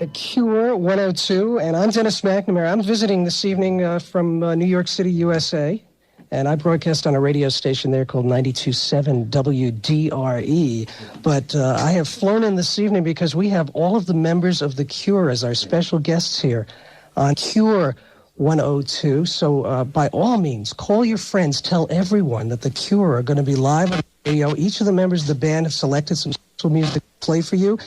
Cure 102, and I'm Dennis McNamara. I'm visiting this evening from New York City, USA, and I broadcast on a radio station there called 92.7 WDRE. But I have flown in this evening because we have all of the members of The Cure as our special guests here on Cure 102. So by all means, call your friends, tell everyone that The Cure are going to be live on the radio. Each of the members of the band have selected some special music to play for you.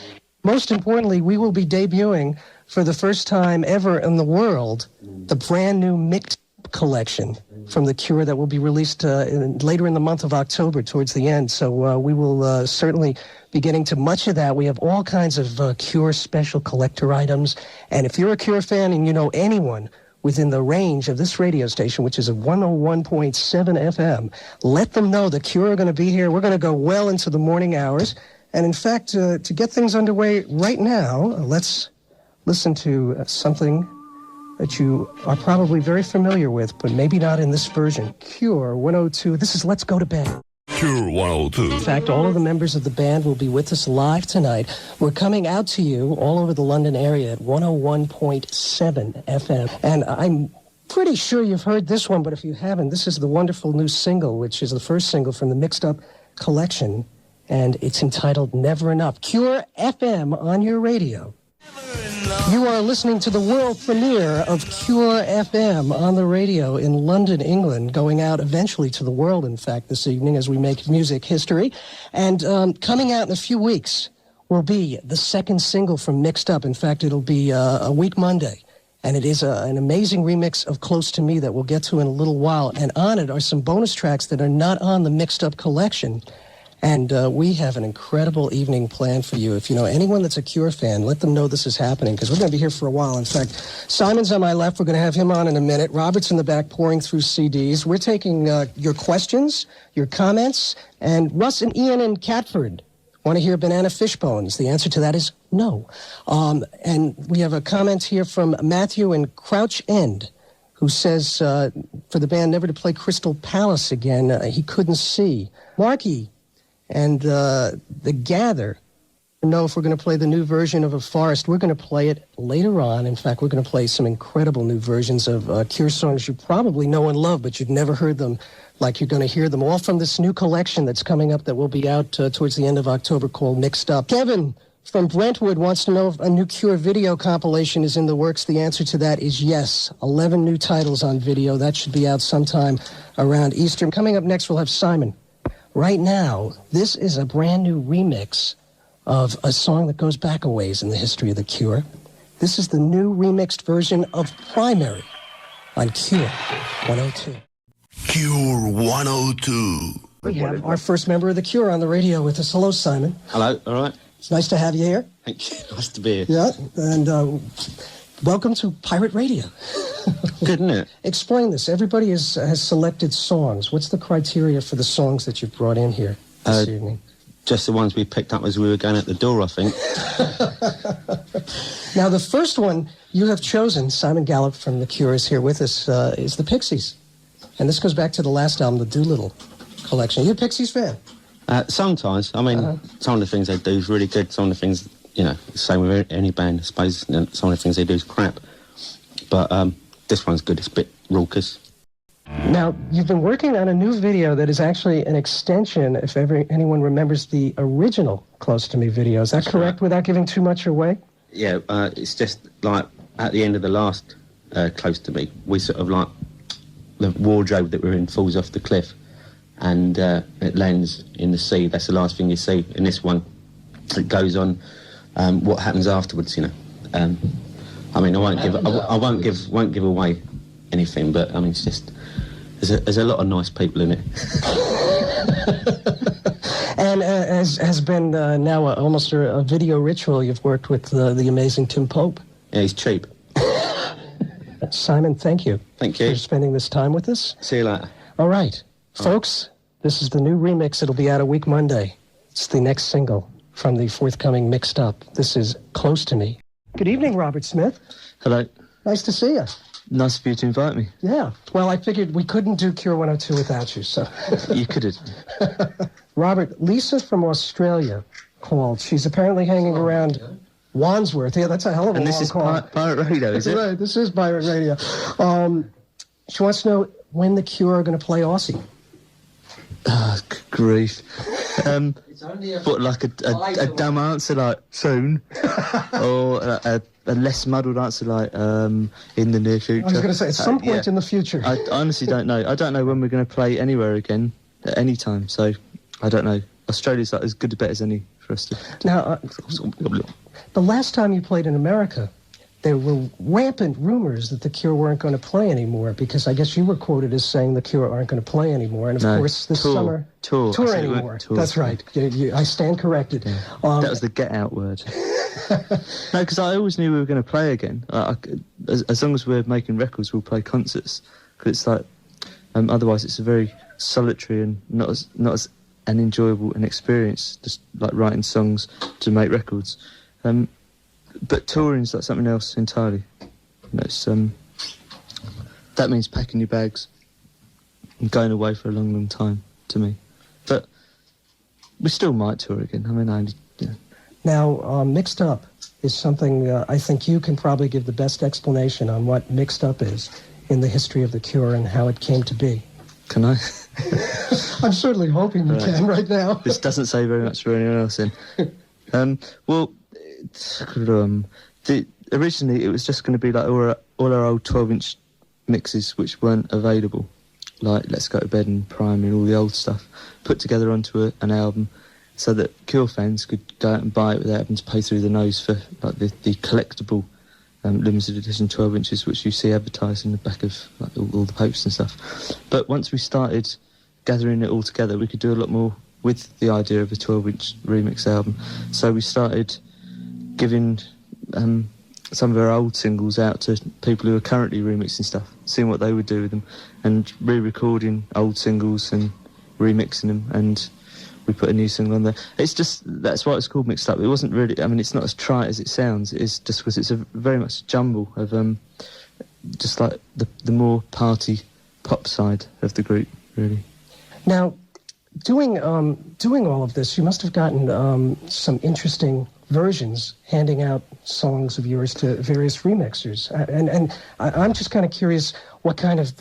Most importantly, we will be debuting for the first time ever in the world the brand new mixed collection from The Cure that will be released later in the month of October towards the end. So we will certainly be getting to much of that. We have all kinds of Cure special collector items. And if you're a Cure fan and you know anyone within the range of this radio station, which is a 101.7 FM, let them know The Cure are going to be here. We're going to go well into the morning hours. And in fact, to get things underway right now, let's listen to something that you are probably very familiar with, but maybe not in this version. Cure 102. This is Let's Go to Bed. Cure 102. In fact, all of the members of the band will be with us live tonight. We're coming out to you all over the London area at 101.7 FM. And I'm pretty sure you've heard this one, but if you haven't, this is the wonderful new single, which is the first single from the Mixed Up collection. And it's entitled Never Enough. Cure FM on your radio. You are listening to the world premiere of Cure FM on the radio in London, England, going out eventually to the world, in fact, this evening as we make music history. And coming out in a few weeks will be the second single from Mixed Up. In fact, it'll be a week Monday. And it is an amazing remix of Close to Me that we'll get to in a little while. And on it are some bonus tracks that are not on the Mixed Up collection. And we have an incredible evening planned for you. If you know anyone that's a Cure fan, let them know this is happening, because we're going to be here for a while. In fact, Simon's on my left. We're going to have him on in a minute. Robert's in the back pouring through CDs. We're taking your questions, your comments, and Russ and Ian in Catford want to hear Banana Fish Bones. The answer to that is no. And we have a comment here from Matthew in Crouch End, who says for the band never to play Crystal Palace again. He couldn't see. Marky and the Gather know if we're going to play the new version of A Forest. We're going to play it later on. In fact, we're going to play some incredible new versions of Cure songs you probably know and love, but you've never heard them like you're going to hear them, all from this new collection that's coming up that will be out towards the end of October called Mixed Up. Kevin from Brentwood wants to know if a new Cure video compilation is in the works. The answer to that is yes. 11 new titles on video. That should be out sometime around Easter. Coming up next, we'll have Simon. Right now, this is a brand new remix of a song that goes back a ways in the history of The Cure. This is the new remixed version of Primary on Cure 102. Cure 102. We have our first member of The Cure on the radio with us. Hello, Simon. Hello, all right. It's nice to have you here. Thank you. Nice to be here. Yeah, and welcome to Pirate Radio. Good, isn't it? Explain this. Everybody has selected songs. What's the criteria for the songs that you've brought in here this evening? Just the ones we picked up as we were going out the door, I think. Now, the first one you have chosen, Simon Gallup from The Cure is here with us, is the Pixies. And this goes back to the last album, the Doolittle collection. Are you a Pixies fan? Sometimes. I mean, some of the things they do is really good. Some of the things, you know, same with any band, I suppose. Some of the things they do is crap. But this one's good. It's a bit raucous. Now, you've been working on a new video that is actually an extension, if anyone remembers the original Close to Me video. Is that correct, without giving too much away? Yeah, it's just like at the end of the last Close to Me, we sort of like, the wardrobe that we're in falls off the cliff and it lands in the sea. That's the last thing you see. In this one, it goes on what happens afterwards, you know. I mean, I won't give away anything, but I mean, it's just there's a lot of nice people in it. And has been now almost a video ritual. You've worked with the amazing Tim Pope. Yeah, he's cheap. Simon, thank you. Thank you for spending this time with us. See you later. All right, folks. This is the new remix. It'll be out a week Monday. It's the next single from the forthcoming Mixed Up. This is Close to Me. Good evening, Robert Smith. Hello. Nice to see you. Nice of you to invite me. Yeah. Well, I figured we couldn't do Cure 102 without you, so. You couldn't. Robert, Lisa from Australia called. She's apparently hanging around Wandsworth. Yeah, that's a hell of a And long this is call. Pirate Radio, is it? Right, this is Pirate Radio. She wants to know when the Cure are going to play Aussie. Oh, grief. It's only What, like a dumb answer like soon, or a less muddled answer like in the near future? I was going to say at some point yeah. in the future. I honestly don't know. I don't know when we're going to play anywhere again at any time. So I don't know. Australia's like as good a bet as any for us to. Now, the last time you played in America, there were rampant rumors that the Cure weren't going to play anymore, because I guess you were quoted as saying the Cure aren't going to play anymore. And of course, this summer... Tour anymore. Tour. That's right. I stand corrected. Yeah. That was the get-out word. No, because I always knew we were going to play again. As long as we're making records, we'll play concerts. Because it's like... otherwise, it's a very solitary and not as an enjoyable an experience, just like writing songs to make records. But touring's like something else entirely. You know, it's, that means packing your bags and going away for a long, long time to me. But we still might tour again. I mean, Now, Mixed Up is something I think you can probably give the best explanation on what Mixed Up is in the history of the Cure and how it came to be. Can I? I'm certainly hoping you can right now. This doesn't say very much for anyone else then. Originally it was just going to be like all our old 12-inch mixes which weren't available, like Let's Go to Bed and Prime and all the old stuff, put together onto an album so that Cure fans could go out and buy it without having to pay through the nose for like the collectible limited edition 12 inches which you see advertised in the back of like, all the posters and stuff. But once we started gathering it all together, we could do a lot more with the idea of a 12-inch remix album. So we started giving some of our old singles out to people who are currently remixing stuff, seeing what they would do with them, and re-recording old singles and remixing them, and we put a new single on there. It's just, that's why it's called Mixed Up. It wasn't really, I mean, it's not as trite as it sounds. It's just because it's a very much jumble of just like the more party pop side of the group, really. Now, doing all of this, you must have gotten some interesting versions, handing out songs of yours to various remixers. And I'm just kind of curious, what kind of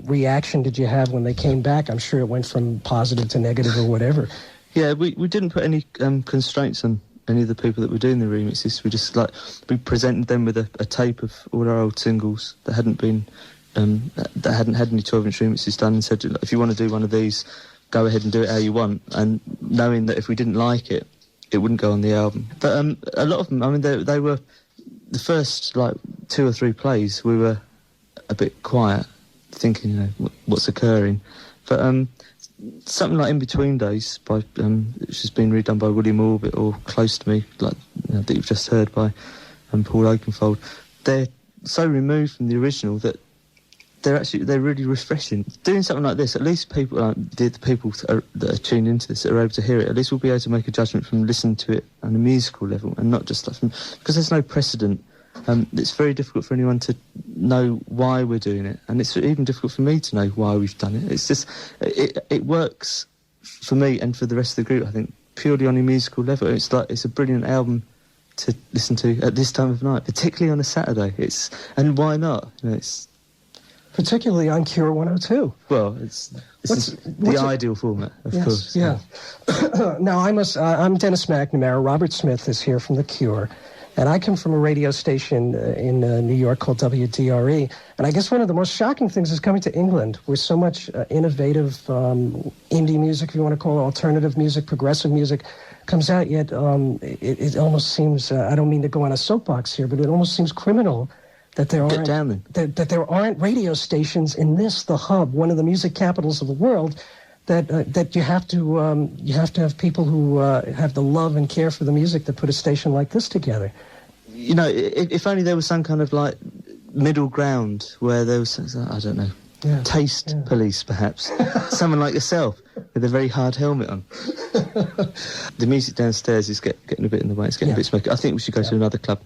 reaction did you have when they came back? I'm sure it went from positive to negative or whatever. Yeah, we didn't put any constraints on any of the people that were doing the remixes. We presented them with a tape of all our old singles that hadn't been that hadn't had any 12-inch remixes done, and said, if you want to do one of these, go ahead and do it how you want, and knowing that if we didn't like it, it wouldn't go on the album. But a lot of them, I mean, they were the first like 2 or 3 plays. We were a bit quiet, thinking, you know, what's occurring. But something like In Between Days, by which has been redone by William Orbit, or Close to Me, like that you've just heard by Paul Oakenfold. They're so removed from the original that they're really refreshing. Doing something like this, at least people, the people that are tuned into this, that are able to hear it, at least we'll be able to make a judgment from listening to it on a musical level, and not just like because there's no precedent. It's very difficult for anyone to know why we're doing it, and it's even difficult for me to know why we've done it. It's just it works for me and for the rest of the group, I think, purely on a musical level. It's a brilliant album to listen to at this time of night, particularly on a Saturday. And why not? You know, it's particularly on Cure 102. Well, it's the ideal format, of course. Yeah. Now, I'm Dennis McNamara. Robert Smith is here from The Cure. And I come from a radio station in New York called WDRE. And I guess one of the most shocking things is coming to England, where so much innovative indie music, if you want to call it, alternative music, progressive music, comes out. Yet it almost seems, I don't mean to go on a soapbox here, but it almost seems criminal that there aren't that there aren't radio stations in the hub, one of the music capitals of the world, that you have to have people who have the love and care for the music that put a station like this together. You know, if only there was some kind of like middle ground where there was, I don't know, taste police perhaps, someone like yourself with a very hard helmet on. The music downstairs is getting a bit in the way. It's getting a bit smoky. I think we should go to another club.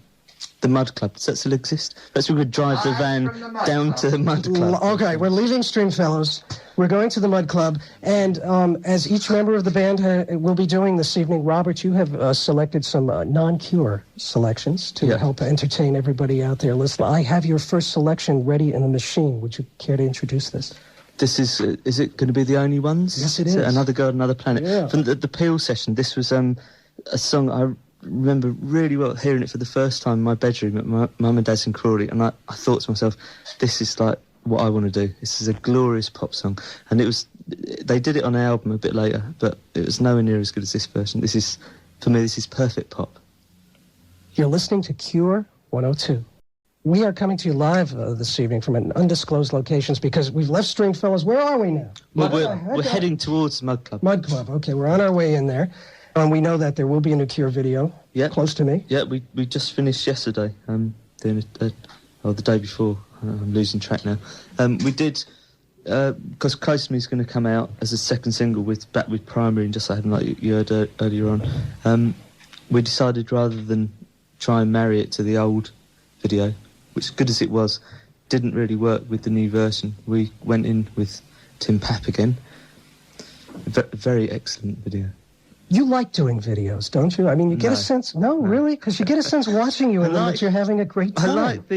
the Mud Club. Does that still exist? Perhaps we could drive the van down to the Mud Club. Okay, we're leaving Stringfellows. We're going to the Mud Club, and as each member of the band will be doing this evening, Robert, you have selected some non-Cure selections to help entertain everybody out there listening. I have your first selection ready in the machine. Would you care to introduce this? This is it going to be the only ones? Yes, it is. Another Girl, Another Planet. Yeah. From the Peel session, this was a song I remember really well, hearing it for the first time in my bedroom at my mum and dad's in Crawley, and I thought to myself, this is like what I want to do. This is a glorious pop song. And they did it on an album a bit later, but it was nowhere near as good as this version. For me, this is perfect pop. You're listening to Cure 102. We are coming to you live this evening from an undisclosed locations because we've left Stringfellows. Where are we now? Well, we're heading towards Mud Club. Mud Club, okay, we're on our way in there. We know that there will be a new Cure video close to me. Yeah, we just finished yesterday, doing the day before. I'm losing track now. We did, because Close to Me is going to come out as a second single back with Primary and Just So Heaven, like you heard earlier on. We decided rather than try and marry it to the old video, which, good as it was, didn't really work with the new version. We went in with Tim Papp again. Very excellent video. You like doing videos, don't you? I mean, you get a sense... No, really? Because you get a sense watching you and that you're having a great time. I like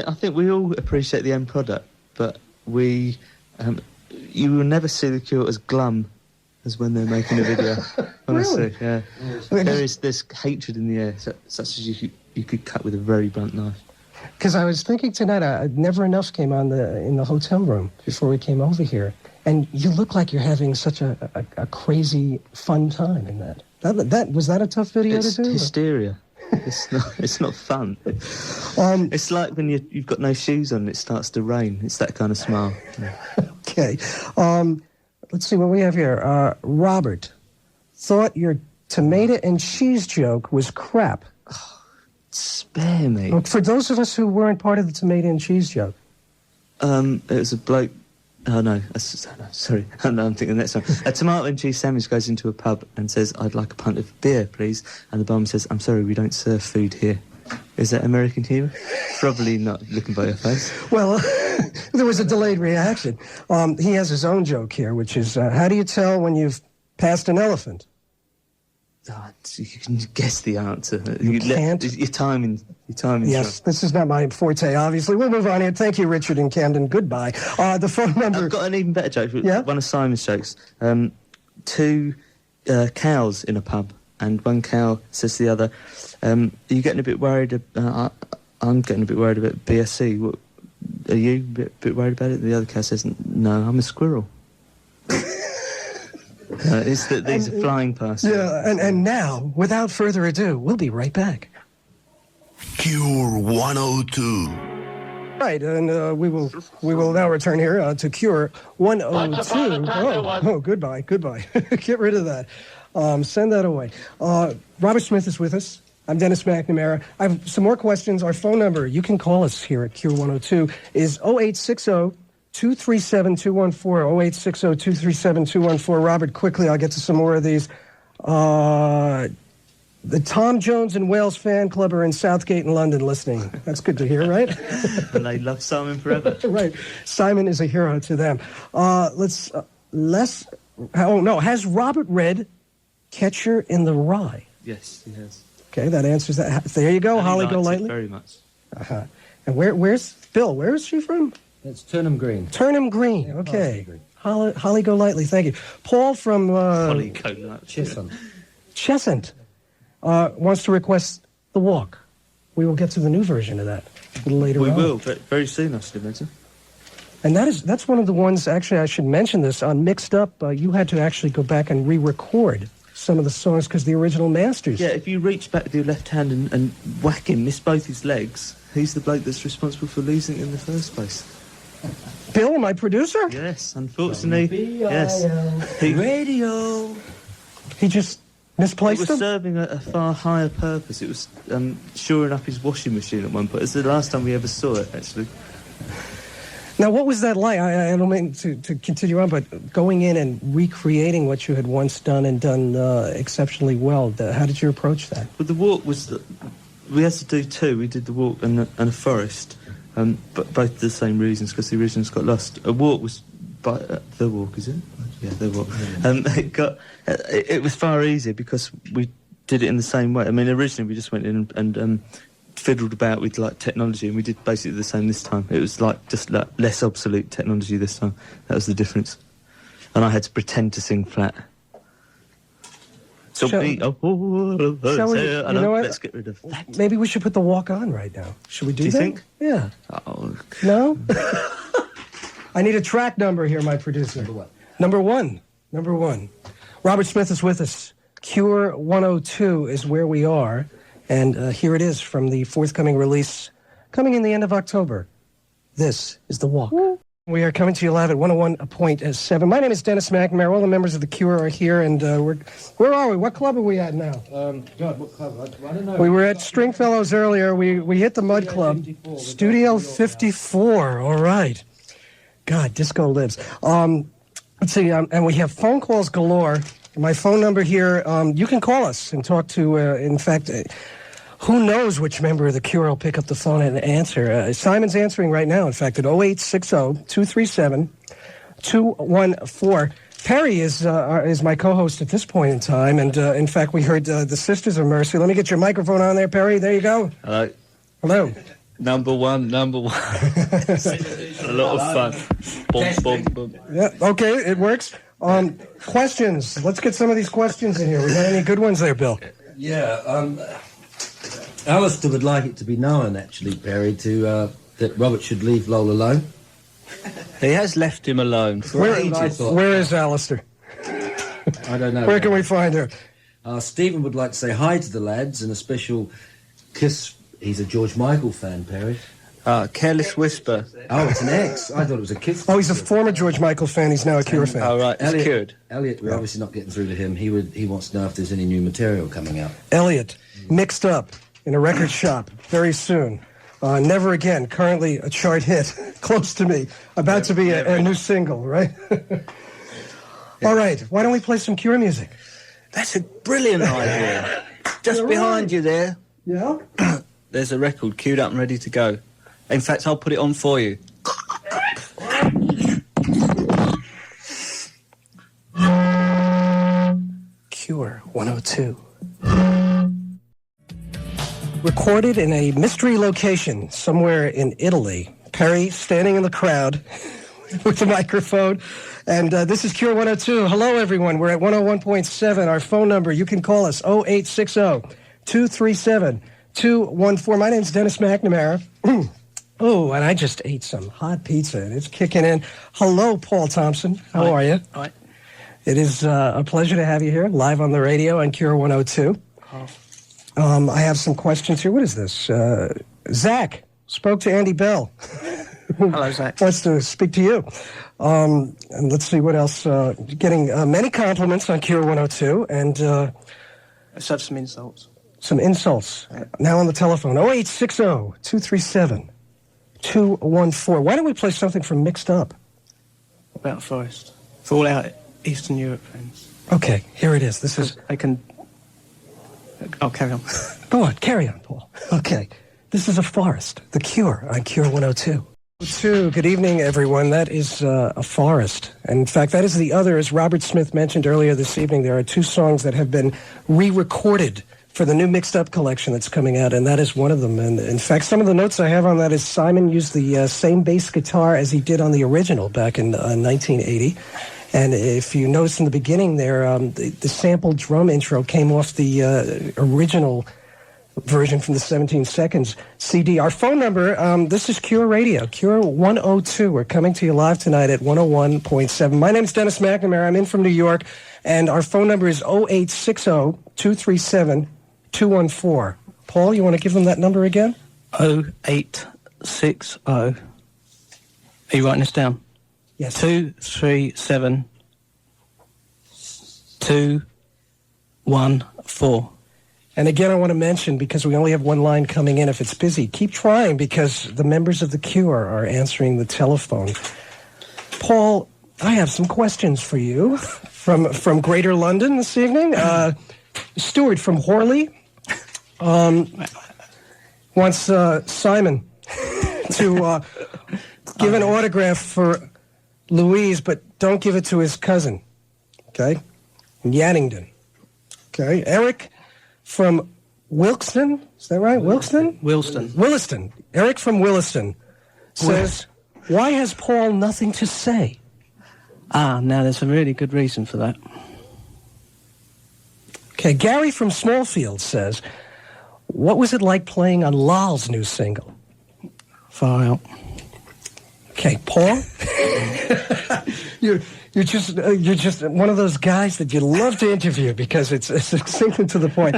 I think we all appreciate the end product, but you will never see the Cure as glum as when they're making a video. Honestly, yeah. There's hatred in the air, such as you could cut with a very blunt knife. Because I was thinking tonight, Never Enough came on in the hotel room before we came over here, and you look like you're having such a crazy fun time in that. Was that a tough video to do? It's hysteria. It's not fun. It's like when you've got no shoes on and it starts to rain. It's that kind of smile. Yeah. Okay. Let's see what we have here. Robert thought your tomato and cheese joke was crap. Spare me. For those of us who weren't part of the tomato and cheese joke. It was a bloke... Oh, no. Sorry. No, I'm thinking that's one. A tomato and cheese sandwich goes into a pub and says, "I'd like a pint of beer, please." And the barman says, "I'm sorry, we don't serve food here." Is that American humour? Probably not, looking by your face. Well, there was a delayed reaction. He has his own joke here, which is, how do you tell when you've passed an elephant? You can guess the answer. You can't? Your timing. Yes, this is not my forte, obviously. We'll move on here. Thank you, Richard and Camden. Goodbye. The phone number... I've got an even better joke. Yeah? One of Simon's jokes. Two cows in a pub, and one cow says to the other, "Are you getting a bit worried? I'm getting a bit worried about BSC. What, are you a bit worried about it?" The other cow says, "No, I'm a squirrel." These are flying past. Yeah, and now, without further ado, we'll be right back. Cure 102. Right, and we will now return here to Cure 102. Oh, goodbye. Get rid of that. Send that away. Robert Smith is with us. I'm Dennis McNamara. I have some more questions. Our phone number, you can call us here at Cure 102, is 0860 237-214, 0860-237-214. Robert, quickly, I'll get to some more of these. The Tom Jones and Wales fan club are in Southgate in London listening. That's good to hear, right? And they love Simon forever. Right. Simon is a hero to them. Has Robert read Catcher in the Rye? Yes, he has. Okay, that answers that. There you go, Holly Golightly. Very much. Uh-huh. And where's Bill? Where is she from? It's Turnham Green. Turnham Green, okay. Holly Golightly, thank you. Paul from... Holly Golightly. Cheshunt wants to request The Walk. We will get to the new version of that a little later on. We will, very soon, I should imagine. And that's one of the ones, actually, I should mention this, on Mixed Up, you had to actually go back and re-record some of the songs because the original masters... Yeah, if you reach back with your left hand and whack him, miss both his legs, he's the bloke that's responsible for losing it in the first place. Bill, my producer? Yes, unfortunately, yes. Radio. He just misplaced it was them? serving a far higher purpose. It was shoring up his washing machine at one point. It's the last time we ever saw it, actually. Now, what was that like? I don't mean to continue on, but going in and recreating what you had once done and done exceptionally well, how did you approach that? Well, The Walk was we had to do two. We did the walk and a forest, but both the same reasons, because the originals got lost. A walk was by the walk, is it? Yeah, the walk. It was far easier because we did it in the same way. I mean, originally we just went in and fiddled about with like technology, and we did basically the same this time. It was like just like less obsolete technology this time. That was the difference. And I had to pretend to sing flat. So Shall we, let's get rid of that. Maybe we should put the walk on right now. Should we do you that? think? Yeah. Oh, No? I need a track number here, my producer. Number one. Number one. Robert Smith is with us. Cure 102 is where we are. And here it is from the forthcoming release, coming in the end of October. This is The Walk. We are coming to you live at 101.7. My name is Dennis McNamara. All the members of the Cure are here, and where are we? What club are we at now? God, what club? I don't know. We were at Stringfellows earlier. We hit the Mud Club. 54. Studio 54. All right. God, disco lives. Let's see, and we have phone calls galore. My phone number here, you can call us and talk to, in fact, who knows which member of the Cure will pick up the phone and answer. Simon's answering right now, in fact, at 0860-237-214. Parry is my co-host at this point in time, and in fact, we heard the Sisters of Mercy. Let me get your microphone on there, Parry. There you go. Hello. Hello. Number one. A lot of fun. Boom, boom, boom. Yeah, okay, it works. Questions. Let's get some of these questions in here. We got any good ones there, Bill? Yeah, Alistair would like it to be known, actually, Perry, that Robert should leave Lowell alone. He has left him alone. Where is Alistair? I don't know. Where can we find her? Stephen would like to say hi to the lads and a special kiss. He's a George Michael fan, Perry. Careless Whisper. Oh, it's an ex. I thought it was a kiss. Oh, he's a former George Michael fan. He's now a Cure fan. Oh, right. It's cured. Elliot, we're obviously not getting through to him. He wants to know if there's any new material coming out. Elliot, mixed up in a record shop very soon. Never Again, currently a chart hit, close to me, about to be a new single, right? All right, why don't we play some Cure music? That's a brilliant idea. Just behind you there. Yeah? There's a record queued up and ready to go. In fact, I'll put it on for you. Cure 102. Recorded in a mystery location somewhere in Italy. Parry standing in the crowd with the microphone. And this is Cure 102. Hello, everyone. We're at 101.7. Our phone number, you can call us 0860-237-214. My name's Dennis McNamara. Oh, and I just ate some hot pizza, and it's kicking in. Hello, Porl Thompson. How are you? All right. It is a pleasure to have you here, live on the radio on Cure 102. I have some questions here. What is this? Zach spoke to Andy Bell. Hello, Zach. Wants to speak to you. And let's see what else. Getting many compliments on Cure 102, and Let's have some insults. some insults. Now on the telephone, 0860-237-214. Why don't we play something from Mixed Up? About Forest. For all our Eastern Europe friends. Okay, here it is. This is... They can... I'll carry on. Go on, carry on, Paul. Okay, this is A Forest, The Cure on Cure 102. Good evening, everyone. That is A Forest. And in fact, that is the other, as Robert Smith mentioned earlier this evening, there are two songs that have been re-recorded for the new Mixed Up collection that's coming out, and that is one of them. And in fact, some of the notes I have on that is Simon used the same bass guitar as he did on the original back in 1980. And if you notice in the beginning there, the sampled drum intro came off the original version from the 17 Seconds CD. Our phone number, this is Cure Radio, Cure 102. We're coming to you live tonight at 101.7. My name's Dennis McNamara. I'm in from New York, and our phone number is 0860-237-214. Paul, you want to give them that number again? 0860. Are you writing this down? Yes. 237 214. And again, I want to mention, because we only have one line coming in, if it's busy, keep trying, because the members of the Cure are answering the telephone. Paul, I have some questions for you from Greater London this evening. Stuart from Horley. wants Simon to give an autograph for Louise, but don't give it to his cousin. Okay? In Yaddington. Okay? Eric from Wilkeston. Is that right? Wilkeston? Williston. Eric from Williston says, why has Paul nothing to say? Now there's a really good reason for that. Okay, Gary from Smallfield says, what was it like playing on Lal's new single? Far out. Okay, Paul? You're just one of those guys that you love to interview because it's succinct and to the point.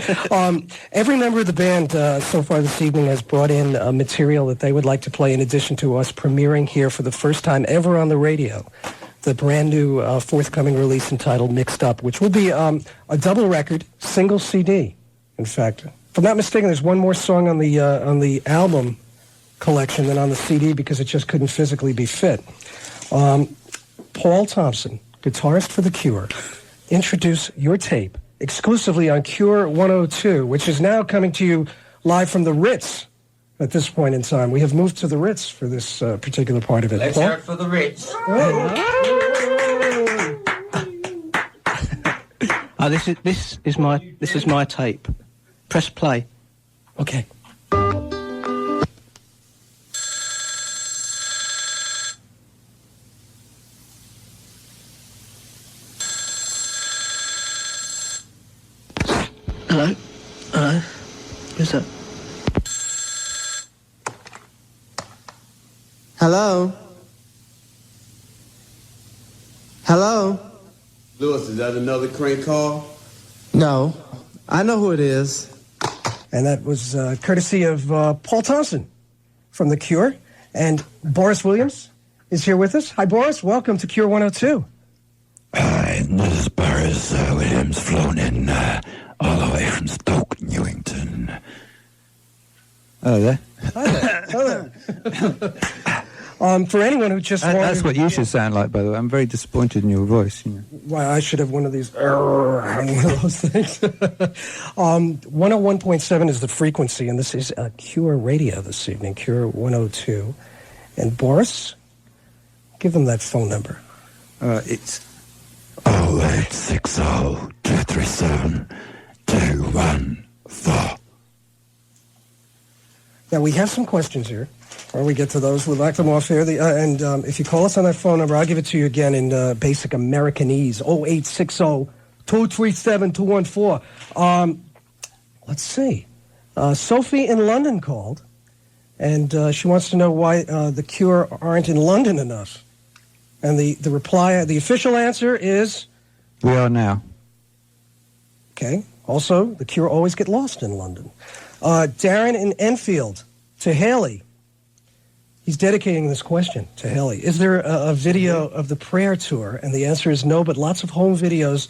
Every member of the band so far this evening has brought in material that they would like to play in addition to us premiering here for the first time ever on the radio. The brand new forthcoming release entitled Mixed Up, which will be a double record, single CD, in fact. If I'm not mistaken, there's one more song on the album collection than on the CD because it just couldn't physically be fit. Porl Thompson, guitarist for The Cure, introduce your tape exclusively on Cure 102, which is now coming to you live from the Ritz at this point in time. We have moved to the Ritz for this particular part of it. Let's Paul? hear it for the Ritz. This is my tape. Press play. Okay. Hello? Hello? Who's that? Hello? Hello? Lewis, is that another crank call? No. I know who it is. And that was courtesy of Porl Thompson from The Cure. And Boris Williams is here with us. Hi, Boris. Welcome to Cure 102. Hi, this is Boris Williams, flown in all the way from Stoke, Newington. Hello there. Hi there. Hello. For anyone who just wanted... That's what you should sound like, by the way. I'm very disappointed in your voice. You know. Why, I should have one of these... one of those things. 101.7 is the frequency, and this is Cure Radio this evening, Cure 102. And Boris, give them that phone number. It's 0860 237 214. Now, we have some questions here. Before we get to those, we'll knock them off here. And if you call us on that phone number, I'll give it to you again in basic Americanese, 0860-237-214. Let's see. Sophie in London called, and she wants to know why the Cure aren't in London enough. And the reply, the official answer is... We are now. Okay. Also, the Cure always get lost in London. Darren in Enfield, to Haley. He's dedicating this question to Haley. Is there a video of the prayer tour? And the answer is no, but lots of home videos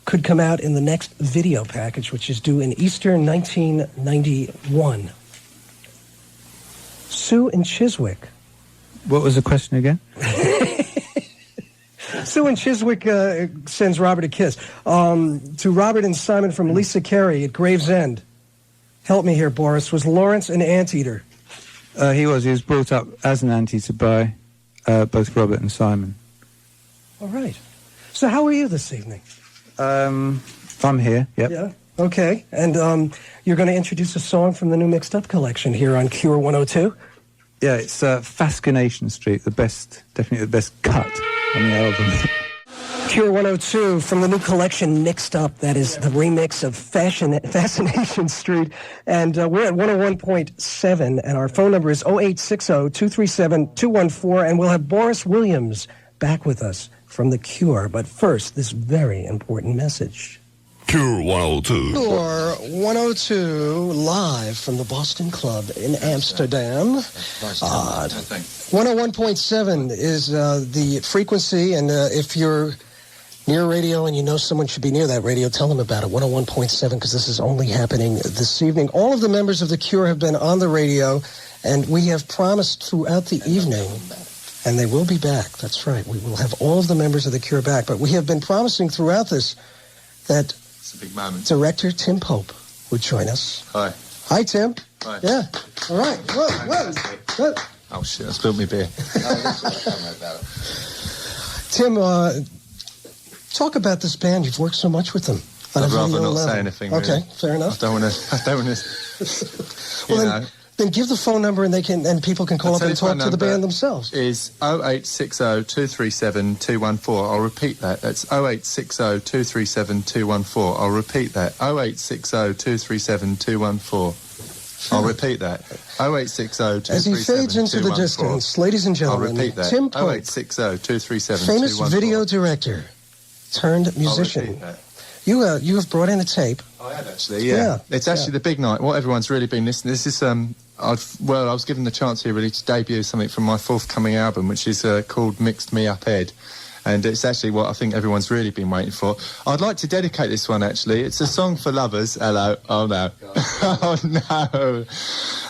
could come out in the next video package, which is due in Easter 1991. Sue in Chiswick. What was the question again? Sue in Chiswick sends Robert a kiss. To Robert and Simon from Lisa Carey at Gravesend. Help me here, Boris. Was Lawrence an anteater? He was brought up as an anteater by both Robert and Simon. All right. So how are you this evening? I'm here, yep. Yeah, okay. And you're going to introduce a song from the new Mixed Up collection here on Cure 102? Yeah, it's Fascination Street, definitely the best cut on the album. Cure 102 from the new collection Mixed Up. That is the remix of Fascination Street. And we're at 101.7, and our phone number is 0860-237-214, and we'll have Boris Williams back with us from The Cure. But first, this very important message. Cure 102. Cure 102, live from the Boston Club in Amsterdam. 101.7 is the frequency, and if you're near radio and you know someone should be near that radio, tell them about it. 101.7, because this is only happening this evening. All of the members of The Cure have been on the radio, and we have promised throughout the evening, and they will be back. That's right. We will have all of the members of The Cure back. But we have been promising throughout this that It's a big moment. Director Tim Pope would join us. Hi. Hi, Tim. Hi. Yeah. All right. Whoa. Oh shit! I spilled me beer. Tim, talk about this band. You've worked so much with them. I'd rather not say anything. Okay, really. fair enough. I don't want to. Well, then give the phone number and people can call up and talk to the band themselves. Is 0860 237 214. I'll repeat that. That's 0860 237 214. I'll repeat that. 0860 237 214. I'll repeat that. 0860 237 As he fades into the distance, ladies and gentlemen, I'll repeat that. Tim Pope, 0860 237 famous 214. video director turned musician. I'll repeat that. You have brought in a tape. I had actually, yeah. It's actually the big night. What everyone's really been listening. This is I was given the chance here really to debut something from my forthcoming album, which is called Mixed Me Up Ed, and it's actually what I think everyone's really been waiting for. I'd like to dedicate this one actually. It's a song for lovers. Hello. Oh no. Oh no.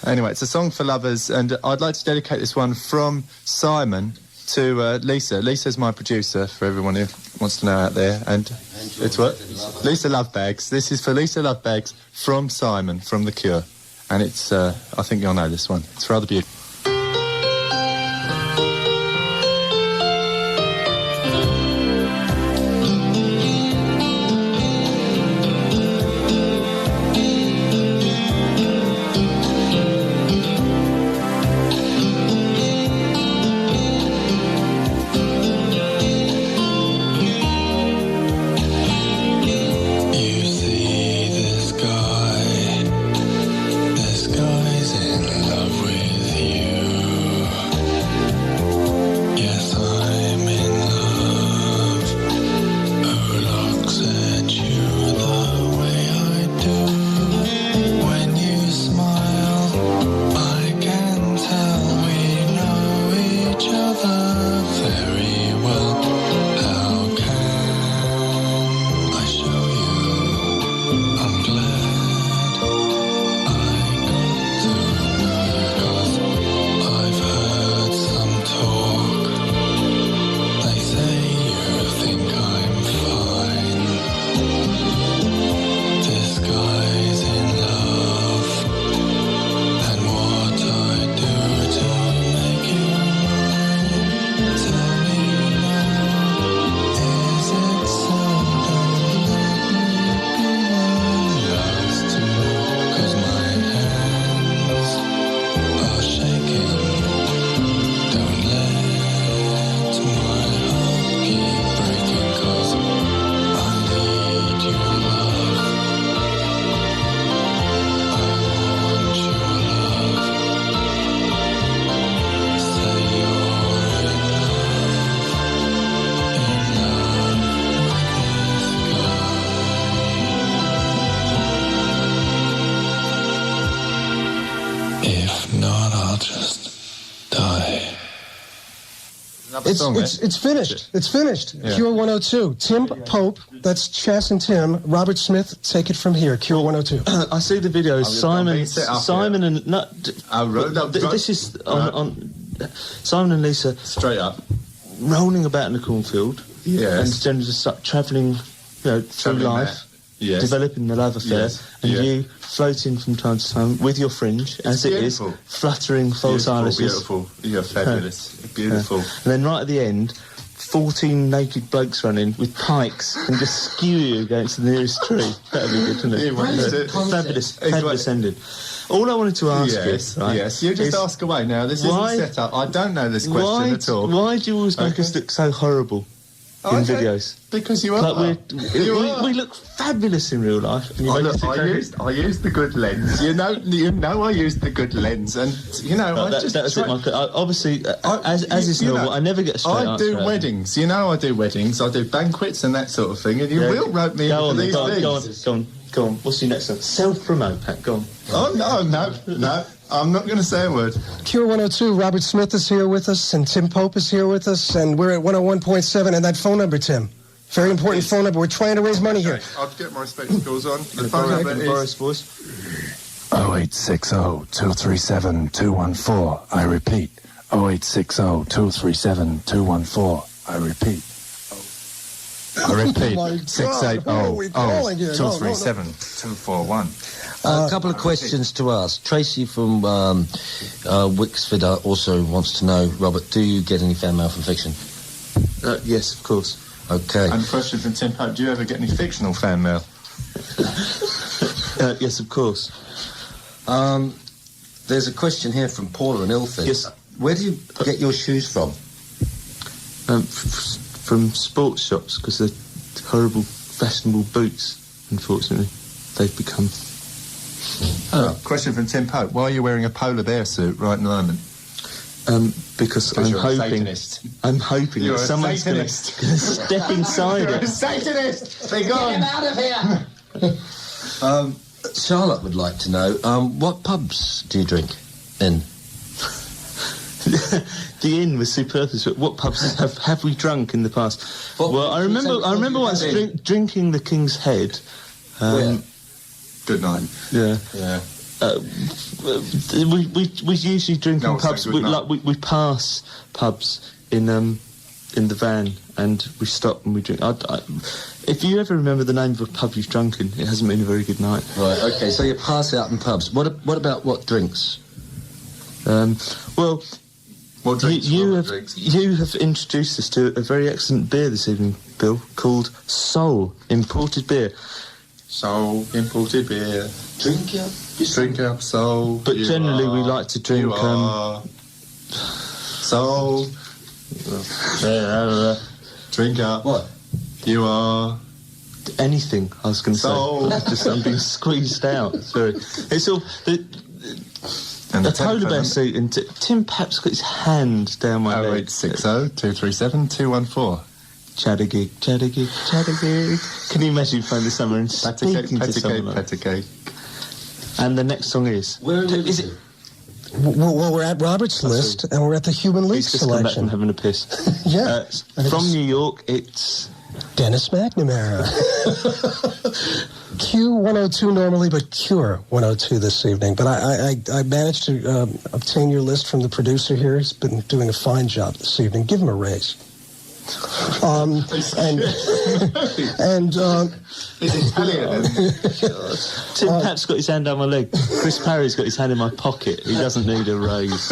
Anyway, it's a song for lovers, and I'd like to dedicate this one from Simon to Lisa. Lisa's my producer, for everyone who wants to know out there. And it's what? Lisa Lovebags. This is for Lisa Lovebags from Simon, from The Cure. And it's, I think you'll know this one. It's rather beautiful. It's finished. It's finished. Yeah. Cure 102. Tim Pope, that's Chas and Tim. Robert Smith, take it from here. Cure 102. I see the videos. Simon and this is on Simon and Lisa Straight up. rolling about in the cornfield. Yes. And generally just like travelling, through Travelling life. there. Yes. Developing the love affair, Yes. and Yes. you floating from time to time with your fringe, as beautiful. it is, fluttering false irises. Beautiful. You're fabulous. Beautiful. And then right at the end, 14 naked blokes running with pikes and just skew you against the nearest tree. That'd be good, wouldn't it? Fabulous ending. All I wanted to ask you, right? Yes, you just ask away now. This isn't set up. I don't know this question at all. Why do you always make us look so horrible in videos? Because you are. Like we look fabulous in real life. And I used the good lens. You know, I used the good lens, and obviously, as is normal, I never get a straight answer. I do weddings. I do weddings. I do banquets and that sort of thing. And you will rope me into these things. Go on. What's your next one? Self-promote, Pat. Go on. Oh no. I'm not going to say a word. Cure 102, Robert Smith is here with us, and Tim Pope is here with us, and we're at 101.7, and that phone number, Tim. Very important phone number. We're trying to raise money here. I'll get my spectacles on. The phone number is... Boris voice. 0860 237 214. I repeat. 0860 237 214. I repeat. I repeat, Oh, my God. Who are we 680 calling here? No, no, no. 237 241. A couple of questions to ask. Tracy from Wixford also wants to know, Robert, do you get any fan mail from fiction? Yes, of course. Okay. And a question from Tim Pope, do you ever get any fictional fan mail? Yes, of course. There's a question here from Paula in Ilford. Yes. Where do you get your shoes from? From sports shops, because they're horrible, fashionable boots, unfortunately. They've become... Question from Tim Pope, why are you wearing a polar bear suit right at the moment? Because you're a Satanist. I'm hoping You're that a someone's going to Satanist. step inside You're it. a Satanist! Be gone! out of here! Charlotte would like to know, what pubs do you drink in? The inn was superfluous. But what pubs have we drunk in the past? Well, I remember once drinking the King's Head. Good night. Yeah. Yeah. We usually drink in pubs. We pass pubs in the van, and we stop and we drink. If you ever remember the name of a pub you've drunk in, it hasn't been a very good night. Right. Okay. So you pass out in pubs. What about what drinks? Well, What drinks? you have introduced us to a very excellent beer this evening, Bill, called Soul Imported Beer. Soul, imported beer. Drink up. Drink up, soul. But generally we like to drink... Soul. Drink up. What? You are... Anything, I was going to Soul. say. I'm being squeezed out. Sorry. It's all... And The polar bear suit, and Tim Pap's got his hand down my leg. 0860 237 214. Chattagig. Can you imagine playing the summer and speaking to someone like that? Peticate. And the next song is... Is it? Well, we're at Robert's list, and we're at the Human League He's just come back from selection. having a piss. Yeah. From New York, it's... Dennis McNamara. Q102 normally, but Cure 102 this evening. But I managed to obtain your list from the producer here. He's been doing a fine job this evening. Give him a raise. And It's Italian. Tim Pap's got his hand down my leg. Chris Parry's got his hand in my pocket. He doesn't need a raise.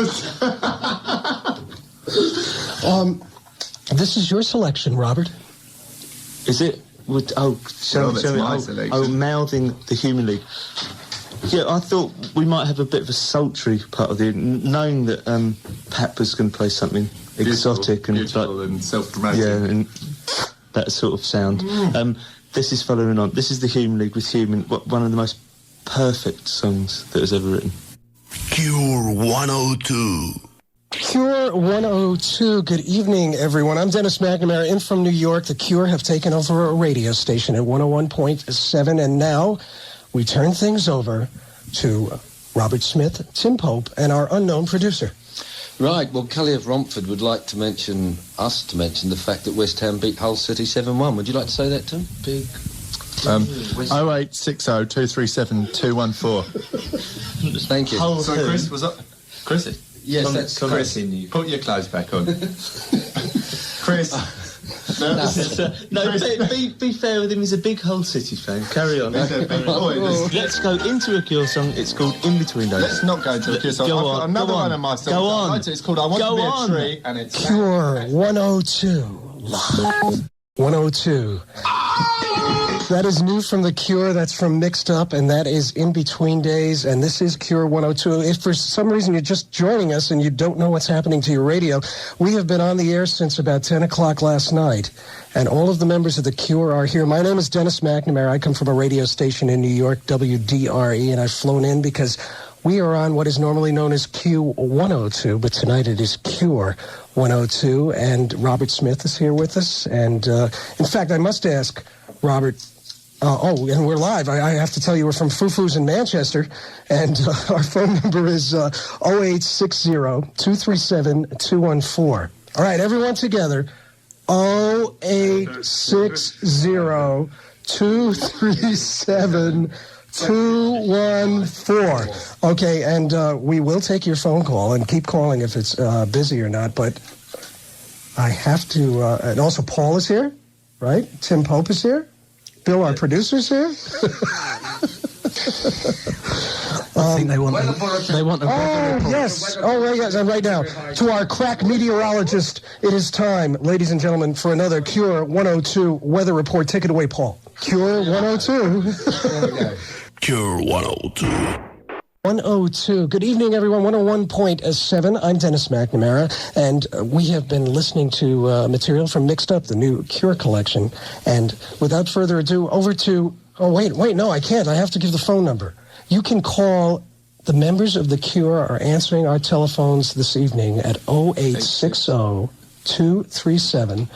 this is your selection, Robert. Is it? Shall we? Mouthing the Human League. Yeah, I thought we might have a bit of a sultry part of the knowing that Pap was going to play something exotic and self-promoting. Yeah, and that sort of sound. This is following on. This is the Human League with Human, one of the most perfect songs that was ever written. Cure 102. Cure 102. Good evening, everyone. I'm Dennis McNamara, in from New York. The Cure have taken over a radio station at 101.7, and now we turn things over to Robert Smith, Tim Pope, and our unknown producer. Right, well, Kelly of Romford would like to mention the fact that West Ham beat Hull City 7-1. Would you like to say that, Tim? 0860 237 214. Thank you. So, Chris, was that... Chris? Yes, that's Chris, put your clothes back on. Chris. Be fair with him. He's a big Hull City fan. Carry on. Let's go into a Cure song. It's called In Between Days. Let's not go into a Cure song. Go I've got on, another go one on. of my songs. Go on. It's called I Want Go to Be on. a Tree, and it's... Cure 102. Live. 102. That is new from The Cure. That's from Mixed Up, and that is In Between Days, and this is Cure 102. If for some reason you're just joining us and you don't know what's happening to your radio, we have been on the air since about 10 o'clock last night, and all of the members of The Cure are here. My name is Dennis McNamara. I come from a radio station in New York, WDRE, and I've flown in because we are on what is normally known as Q102, but tonight it is Cure 102, and Robert Smith is here with us. And in fact, I must ask, Robert, and we're live. I have to tell you, we're from Fufu's in Manchester, and our phone number is 0860-237-214. All right, everyone together, 0860-237-214. Okay, and we will take your phone call, and keep calling if it's busy or not, but I have to, and also Paul is here. right? Tim Pope is here. Bill, our producer's here. I think they want a weather report. Yes. Oh, right, yes, and right now, to our crack meteorologist, it is time, ladies and gentlemen, for another Cure 102 weather report. Take it away, Paul. Cure 102. Cure 102. 102. Good evening, everyone. 101.7. I'm Dennis McNamara, and we have been listening to material from Mixed Up, the new Cure collection. And without further ado, over to... Oh, wait, no, I can't. I have to give the phone number. You can call... The members of The Cure are answering our telephones this evening at 0860-237-214.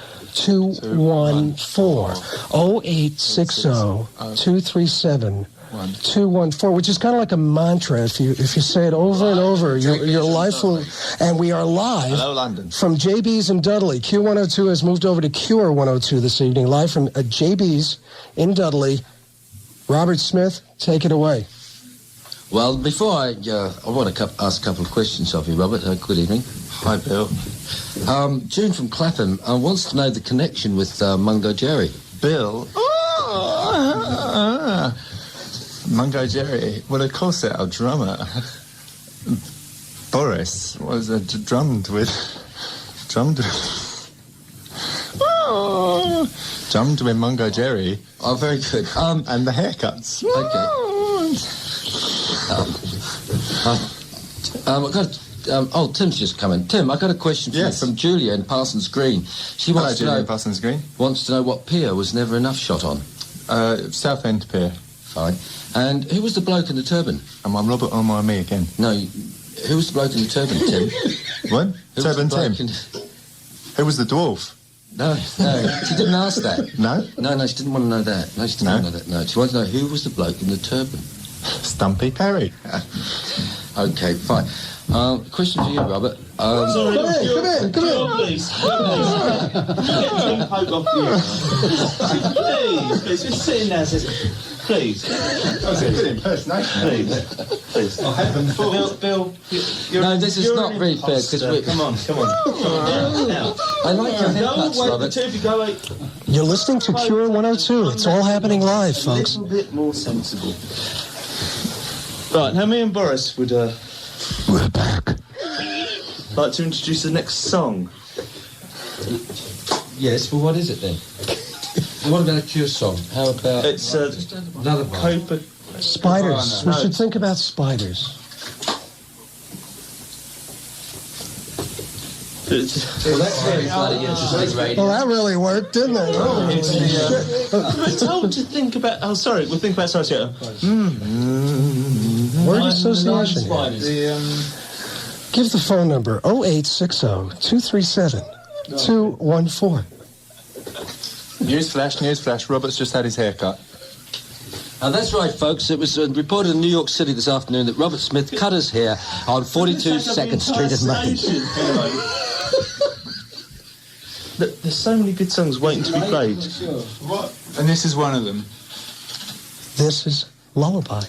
0860-237-214, which is kind of like a mantra. If you say it over and over, your life will... And we are live. Hello, London. From JB's in Dudley. Q102 has moved over to Cure 102 this evening, live from JB's in Dudley. Robert Smith, take it away. Well, before I want to ask a couple of questions of you, Robert. Good evening. Hi, Bill. June from Clapham wants to know the connection with Mungo Jerry. Bill? Mungo Jerry. Well, of course, our drummer, Boris, was drummed with Mungo Jerry. Oh, very good. And the haircuts. Okay. Tim's just come in. Tim, I got a question for you from Julia in Parsons Green. She wants to know. In Parsons Green. Wants to know what pier was never enough shot on. Southend Pier. Fine. And who was the bloke in the turban? Am I Robert or am I me again? No, who was the bloke in the turban, Tim? What? Turban Tim. Who was the dwarf? No, she didn't ask that. No, she didn't want to know that. No, she didn't want to know that. No, she wanted to know who was the bloke in the turban. Stumpy Parry. Okay, fine. Question for you, Robert. Sorry, Come in. Please. Please, just sit in there. Please. That was a good impersonation. Please. Oh, heaven. Bill, no, this is not very fair, because we... Come on. Now. I like your haircuts, Robert. You're listening to Cure 102. It's all happening live, folks. A little bit more sensible. Right, now me and Boris would We're back. like to introduce the next song. Yes, well, what is it then? What about a Cure song? How about... It's another one. Copa... Spiders. We should think about spiders. Well, that's very bloody interesting radio. Well, that really worked, didn't it? We're told to think about... Oh, sorry, we'll think about Sarasota. Word association. Give the phone number 0860-237-214. Newsflash. Robert's just had his haircut. That's right, folks. It was reported in New York City this afternoon that Robert Smith cut his hair on 42 2nd Street in Maine. Look, there's so many good songs waiting to be played. What? And this is one of them. This is Lullaby.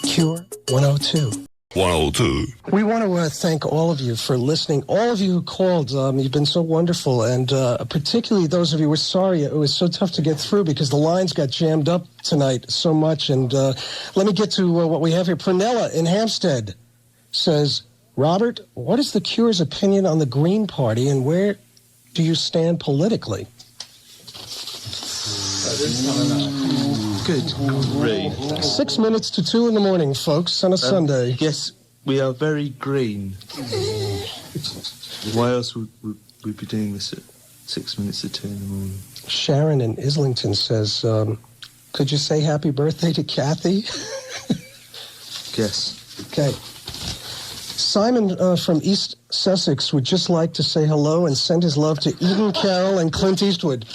Cure 102. 102. We want to thank all of you for listening. All of you who called, you've been so wonderful, and particularly those of you, we're sorry it was so tough to get through because the lines got jammed up tonight so much. And let me get to what we have here. Prunella in Hampstead says, Robert, what is the Cure's opinion on the Green Party, and where do you stand politically? Good grief. 6 minutes to 2 in the morning, folks, on a Sunday. Yes, we are very green. Why else would we be doing this at 6 minutes to 2 in the morning? Sharon in Islington says, could you say happy birthday to Kathy? Yes. Okay. Simon from East Sussex would just like to say hello and send his love to Eden Carroll and Clint Eastwood.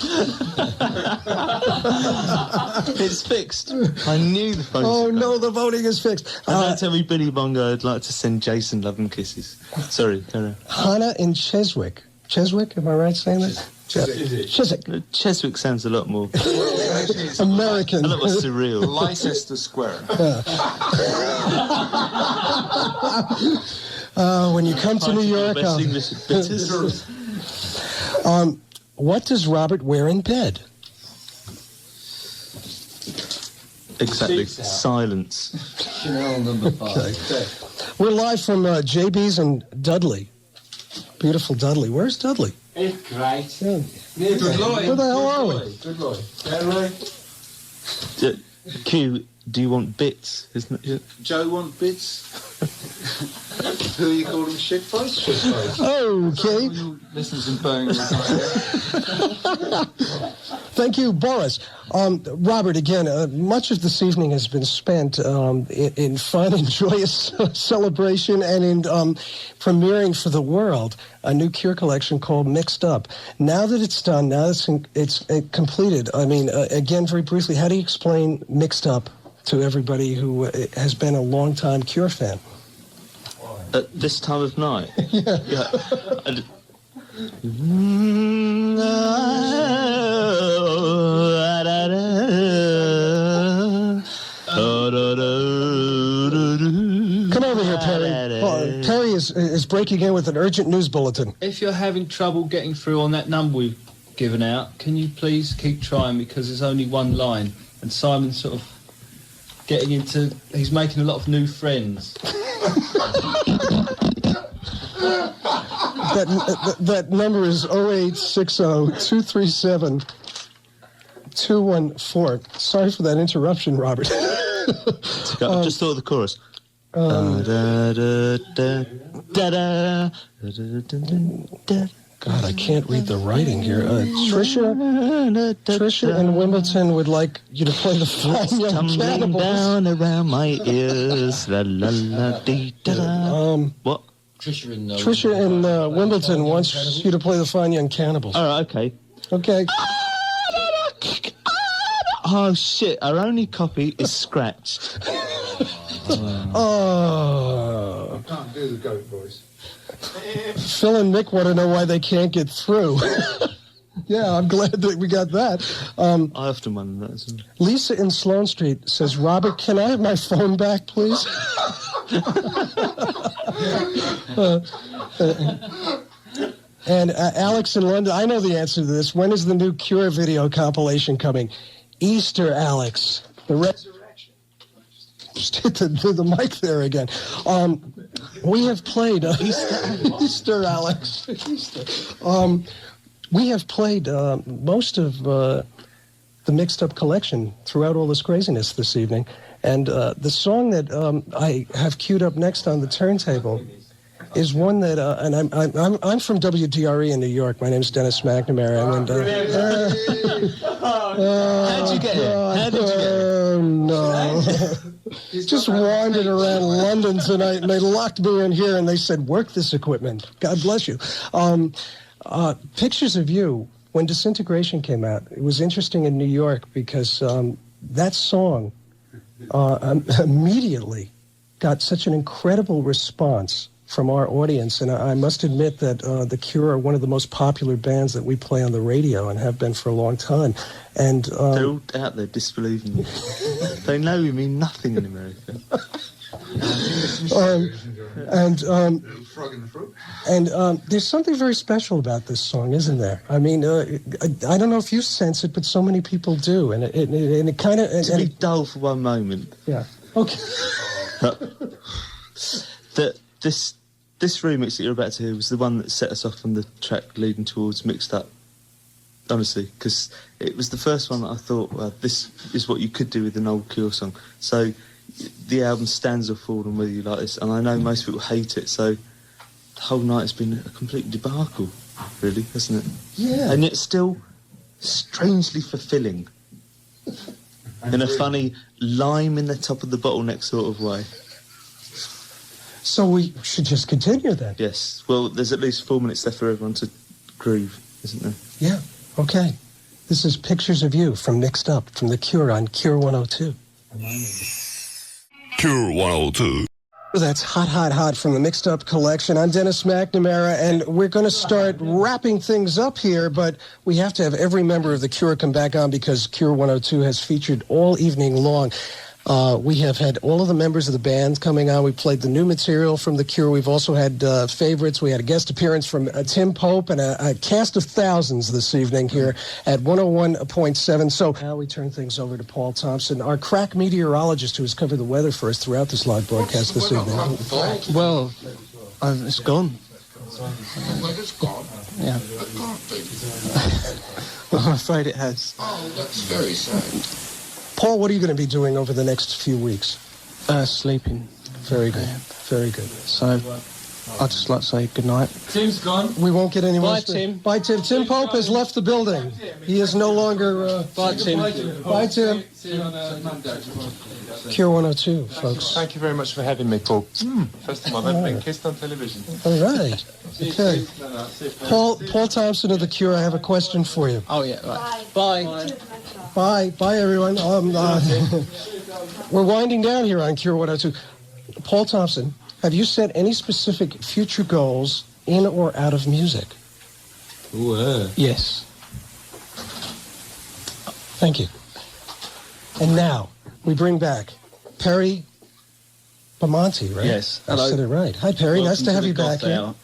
It's fixed. I knew the phone. Oh, no, the voting is fixed. I'd like to tell me Billy Bongo I'd like to send Jason love and kisses. Sorry, carry on. Hannah in Cheswick. Cheswick, am I right saying that? Chiswick. Cheswick sounds a lot more American. a lot more surreal. Leicester Square. When you come to New York, what does Robert wear in bed? Exactly. Silence. Chanel number 5. Okay. We're live from JB's and Dudley. Beautiful Dudley. Where's Dudley? It's great. Yeah. Good Lloyd. Where the hell are we? Good Lloyd. Hello. Q, do you want bits? Isn't it? Joe want bits? Who you call him? Shitface? Shitface. Okay. Listeners in Birmingham. Thank you, Boris. Robert, again, much of this evening has been spent in fun and joyous celebration and in premiering for the world a new Cure collection called Mixed Up. Now that it's done, now that it's completed, I mean, again, very briefly, how do you explain Mixed Up to everybody who has been a long-time Cure fan? At this time of night? Yeah. Come over here, Parry. Oh, Parry is breaking in with an urgent news bulletin. If you're having trouble getting through on that number we've given out, can you please keep trying, because there's only one line, and Simon's sort of he's making a lot of new friends. That number is 0860-237-214. Sorry for that interruption, Robert. Just thought of the chorus. God, I can't read the writing here. Trisha and Wimbledon would like you to play the Fine Young Cannibals. Down around my ears. La, la, la, dee, da, da. What? Trisha and Wimbledon wants you to play the Fine Young Cannibals. All right, okay. Okay. Oh, shit. Our only copy is scratched. Oh. Can't do the goat voice. Phil and Mick want to know why they can't get through. Yeah, I'm glad that we got that. I often wonder that as well. Lisa in Sloane Street says, Robert, can I have my phone back, please? And Alex in London, I know the answer to this. When is the new Cure video compilation coming? Easter, Alex. The resurrection. Just hit the mic there again. We have played Easter, Alex. Easter. We have played most of the Mixed Up collection throughout all this craziness this evening, and the song that I have queued up next on the turntable is one that, and I'm from WDRE in New York. My name's Dennis McNamara, and how'd you get it? How did you get it? Oh no! Just wandered around London tonight, and they locked me in here, and they said, "Work this equipment." God bless you. Pictures of You. When Disintegration came out, it was interesting in New York because that song immediately got such an incredible response from our audience, and I must admit that The Cure are one of the most popular bands that we play on the radio and have been for a long time. And they're all out there disbelieving you. They know we mean nothing in America. And there's something very special about this song, isn't there? I mean, I don't know if you sense it, but so many people do, and it kind of to be dull for one moment. Yeah. Okay. This remix that you're about to hear was the one that set us off on the track leading towards Mixed Up. Honestly, because it was the first one that I thought, well, this is what you could do with an old Cure song. So the album stands or falls on whether you like this, and I know most people hate it, so the whole night has been a complete debacle, really, hasn't it? Yeah. And it's still strangely fulfilling. In a funny lime in the top of the bottleneck sort of way. So we should just continue then. Yes. Well, there's at least 4 minutes left for everyone to groove, isn't there? Yeah. Okay. This is Pictures of You from Mixed Up from The Cure on Cure 102. Cure 102. That's Hot, Hot, Hot from the Mixed Up collection. I'm Dennis McNamara, and we're going to start wrapping things up here, but we have to have every member of The Cure come back on because Cure 102 has featured all evening long. We have had all of the members of the band coming on. We played the new material from The Cure. We've also had favorites. We had a guest appearance from Tim Pope and a cast of thousands this evening here at 101.7. So now we turn things over to Porl Thompson, our crack meteorologist who has covered the weather for us throughout this live broadcast this evening. Well, it's gone. Weather's gone. Yeah. It can't be. I'm afraid it has. Oh, that's very sad. Paul, what are you going to be doing over the next few weeks? Sleeping. Very good. Very good. So, I'd just like to say good night. Tim's gone. We won't get any more. Bye, Tim. Bye, Tim. Tim Pope has left the building. He is no longer... Bye, Tim. Bye, Tim. See you on Monday. Cure 102, folks. Thank you very much for having me, Paul. First time I've ever been kissed on television. All right. Okay. Paul Thompson of The Cure, I have a question for you. Oh, yeah, right. Bye. Bye, everyone. We're winding down here on Cure 102. Paul Thompson, have you set any specific future goals in or out of music? Yes. Thank you. And now, we bring back Parry Bamonte, right? Yes. I Hello. said it right. Hi, Parry. Welcome Nice to have the you back Goth here. Hour.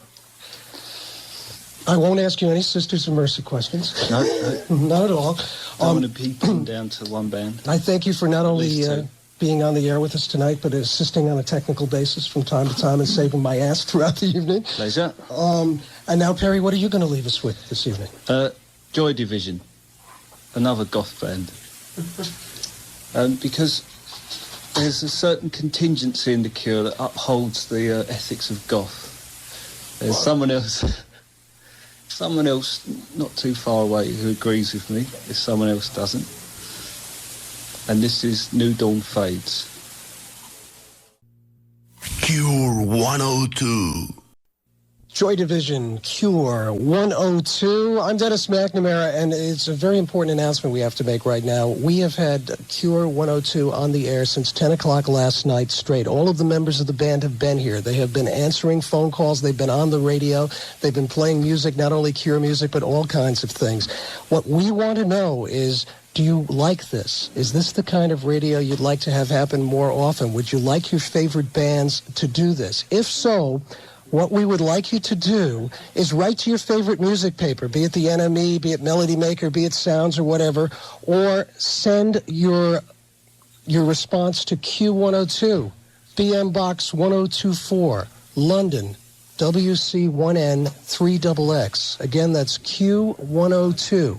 I won't ask you any Sisters of Mercy questions. No, Not at all. don't want to keep them down to one band. I thank you for not only Please do. being on the air with us tonight, but assisting on a technical basis from time to time and saving my ass throughout the evening. Pleasure. And now, Parry, what are you going to leave us with this evening? Joy Division, another goth band. Because there's a certain contingency in The Cure that upholds the ethics of goth. There's someone else not too far away who agrees with me if someone else doesn't. And this is New Dawn Fades. Cure 102. Joy Division, Cure 102. I'm Dennis McNamara, and it's a very important announcement we have to make right now. We have had Cure 102 on the air since 10 o'clock last night straight. All of the members of the band have been here. They have been answering phone calls. They've been on the radio. They've been playing music, not only Cure music, but all kinds of things. What we want to know is, do you like this? Is this the kind of radio you'd like to have happen more often? Would you like your favorite bands to do this? If so, what we would like you to do is write to your favorite music paper, be it the NME, be it Melody Maker, be it Sounds or whatever, or send your response to Q102, BM Box 1024, London, WC1N 3XX. Again, that's Q102,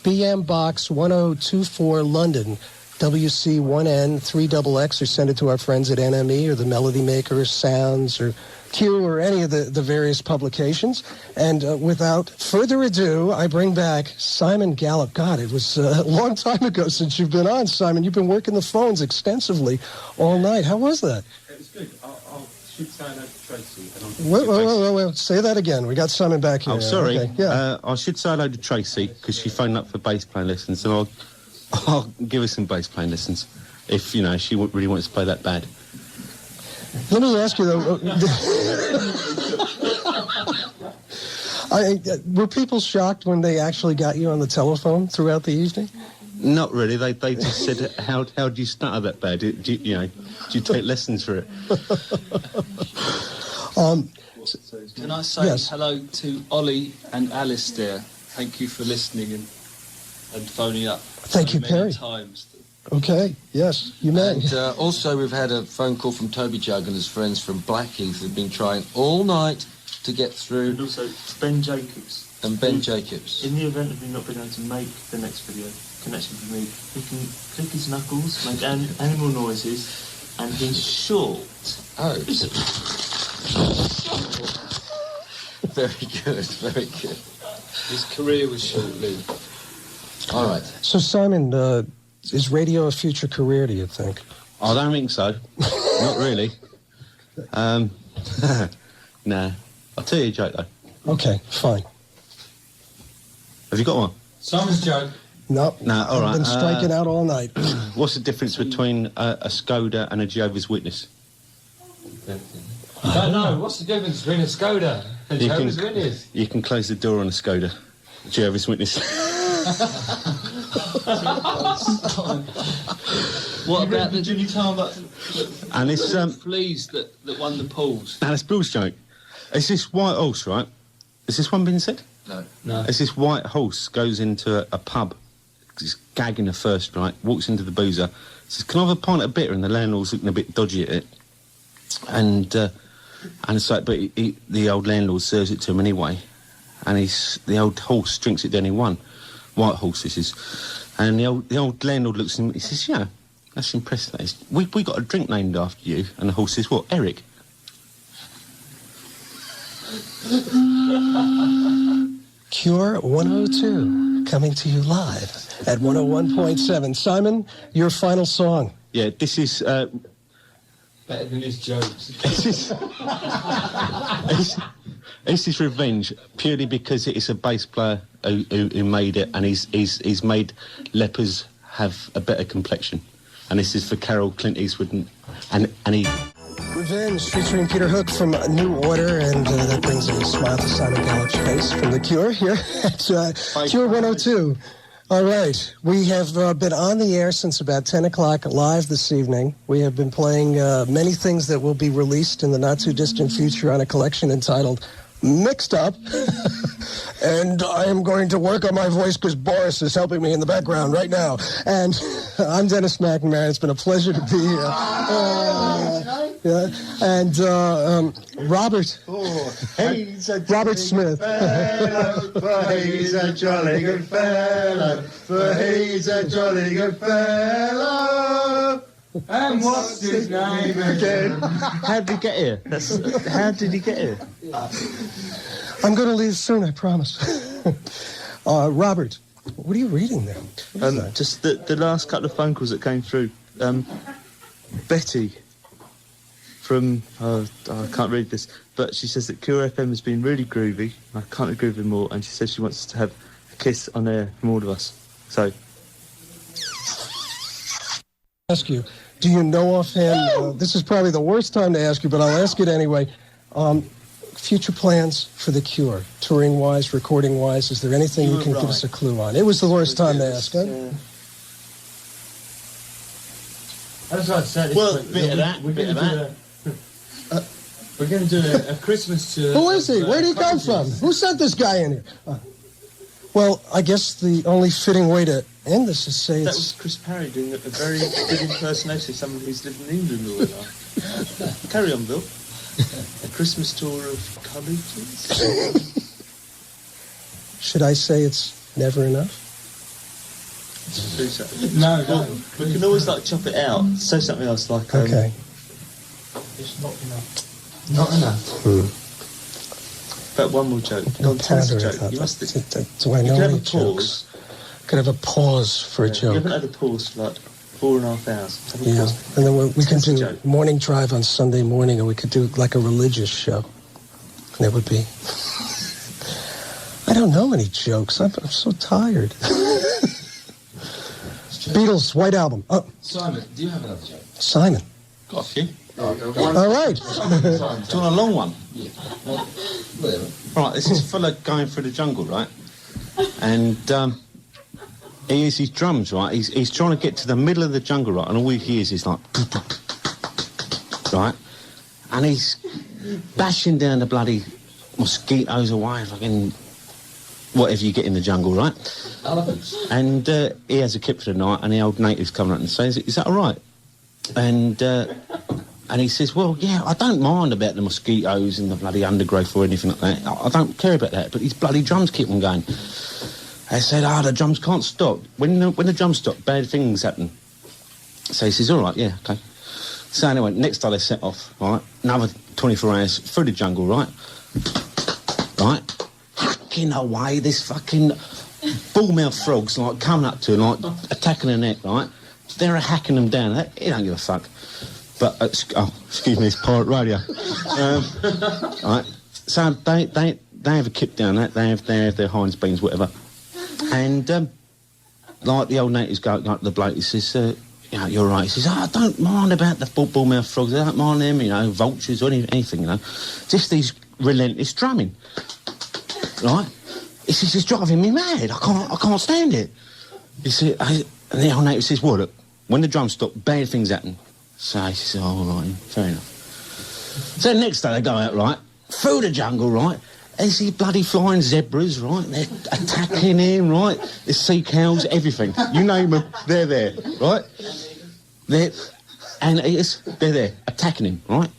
BM Box 1024, London, WC1N 3XX, or send it to our friends at NME or the Melody Maker or Sounds or Q or any of the various publications. And without further ado, I bring back Simon Gallup. God, it was a long time ago since you've been on, Simon. You've been working the phones extensively all night. How was that? It was good. I'll should say hello to Tracy. Wait. Say that again. We got Simon back here. Oh, sorry. Okay, yeah. I should say hello to Tracy because she phoned up for bass playing lessons, and I'll give her some bass playing lessons if she really wants to play that bad. Let me ask you, though, were people shocked when they actually got you on the telephone throughout the evening? Not really. They just said, how do you stutter that bad? Do you take lessons for it? Can I say Yes. hello to Ollie and Alistair? Thank you for listening and phoning up. Thank you, many Parry. times. Okay, yes, you may. And also we've had a phone call from Toby Jug and his friends from Blackheath who've been trying all night to get through. And also Ben Jacobs. And Ben Jacobs. In the event of me not being able to make the next video connection with me, he can click his knuckles, make animal noises, and he's short. Oh. Very good, very good. His career was short-lived. All right. So, Simon, is radio a future career, do you think? I don't think so. Not really. Nah. I'll tell you a joke, though. Okay, fine. Have you got one? Simon's joke. No. No, all right. I've been striking out all night. What's the difference between a Skoda and a Jehovah's Witness? I don't know. What's the difference between a Skoda and Jehovah's Witness? You can close the door on a Skoda. Jehovah's Witness. What about the Jimmy Tarver? And it's Fleas that won the Pauls. Now, that's Bill's joke. It's this white horse, right? Has this one been said? No. It's this white horse goes into a pub, he's gagging the first, right? Walks into the boozer, says, "Can I have a pint of bitter?" And the landlord's looking a bit dodgy at it. And so, but the old landlord serves it to him anyway. And the old horse drinks it down in one. White horse, this is. And the old landlord looks at him, he says, "Yeah, that's impressive. That is. We got a drink named after you." And the horse says, "What, Eric?" Cure 102, coming to you live at 101.7. Simon, your final song. Yeah, this is... Better than his jokes. This is revenge, purely because it is a bass player who made it, and he's made lepers have a better complexion. And this is for Carol, Clint Eastwood, and he... Revenge, featuring Peter Hook from New Order, and that brings a smile to Simon Gallup's face from The Cure here at Cure 102. All right, we have been on the air since about 10 o'clock live this evening. We have been playing many things that will be released in the not-too-distant future on a collection entitled Mixed Up. And I am going to work on my voice because Boris is helping me in the background right now. And I'm Dennis McNamara. It's been a pleasure to be here. And Robert. Robert Smith. He's a jolly good fellow. He's a jolly good fellow. And what's his name again? How did he get here? How did he get here? I'm going to leave soon, I promise. Robert, what are you reading there? Just the last couple of phone calls that came through. Betty from... I can't read this, but she says that Cure FM has been really groovy. I can't agree with her more, and she says she wants to have a kiss on air from all of us. So... Ask you, do you know offhand, this is probably the worst time to ask you, but I'll ask it anyway, future plans for The Cure, touring-wise, recording-wise, is there anything you can give us a clue on? It was the worst time to ask, huh? As I said, Well, bit of that. We're going to do a Christmas tour. Who is he? Where'd he come from? Who sent this guy in here? Well, I guess the only fitting way to end this is say That it's... was Chris Parry doing a very good impersonation of somebody who's lived in England all their life. Carry on, Bill. A Christmas tour of colleges. Should I say it's never enough? No. We can always chop it out. Say something else like. Okay. It's not enough. Not enough. But one more joke. Go on, tell us a joke. You must. Do I know you any have a jokes? Could have a pause for a joke. You haven't had a pause for 4.5 hours. Have a Yeah, pause. and then we can do joke. morning drive on Sunday morning, or we could do like a religious show. And it would be... I don't know any jokes. I'm so tired. Beatles, White Album. Oh, Simon, do you have another joke? Simon. Got a few. All right. Do you want a long one? Yeah. Whatever. Right, this is a fella going through the jungle, right? And he hears his drums, right? He's trying to get to the middle of the jungle, right? And all he hears is like... right? And he's bashing down the bloody mosquitoes away, fucking... whatever you get in the jungle, right? Elephants. And he has a kip for the night, and the old native's coming up and says, "Is that all right?" And he says, "Well, yeah, I don't mind about the mosquitoes and the bloody undergrowth or anything like that. I don't care about that, but these bloody drums keep on going." They said, the drums can't stop. When the drums stop, bad things happen. So he says, "All right, yeah, okay." So anyway, next day they set off, right? Another 24 hours through the jungle, right? Right? Hacking away, this fucking bull-mouthed frogs, coming up to him, attacking their neck, right? They're hacking them down. He don't give a fuck. But, excuse me, it's pirate radio. Right? So they have a kip down that. They have their hinds beans, whatever. And, the old natives go up to the bloke, he says, "You're right." He says, "I don't mind about the bull-mouthed frogs. I don't mind them, vultures or anything, Just these relentless drumming." Right? He says, "It's driving me mad. I can't stand it." He said, and the old native says, well, look, when the drums stop, bad things happen. So he says, oh, all right, fair enough. So the next day they go out, right, through the jungle, right, and see bloody flying zebras, right, they're attacking him, right, there's sea cows, everything. You name them, they're there, right? They're there, attacking him, right?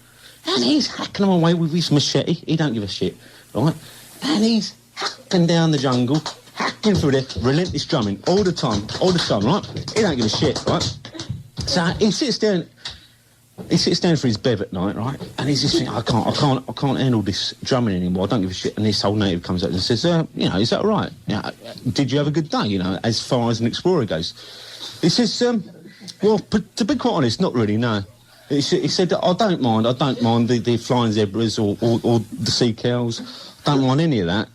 And he's hacking them away with his machete, he don't give a shit, right? And he's hacking down the jungle, hacking through there, relentless drumming, all the time, right? He don't give a shit, right? So he sits down for his bed at night, right? And he's just thinking, I can't handle this drumming anymore. I don't give a shit. And this old native comes up and says, is that all right? Did you have a good day? As far as an explorer goes. He says, well, to be quite honest, not really. No. He said, I don't mind the flying zebras or the sea cows. Don't mind any of that.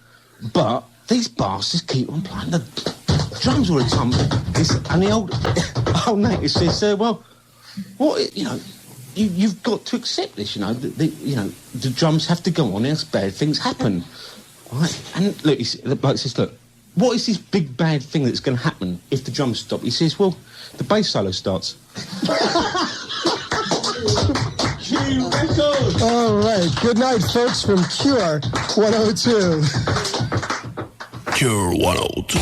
But these bastards keep on playing the drums all the time. And the old native says, well, what, you've got to accept this, the drums have to go on, else bad things happen, right? And look, the bloke says, look, what is this big bad thing that's going to happen if the drums stop? He says, well, the bass solo starts. All right. Good night, folks, from Cure 102. Cure 102.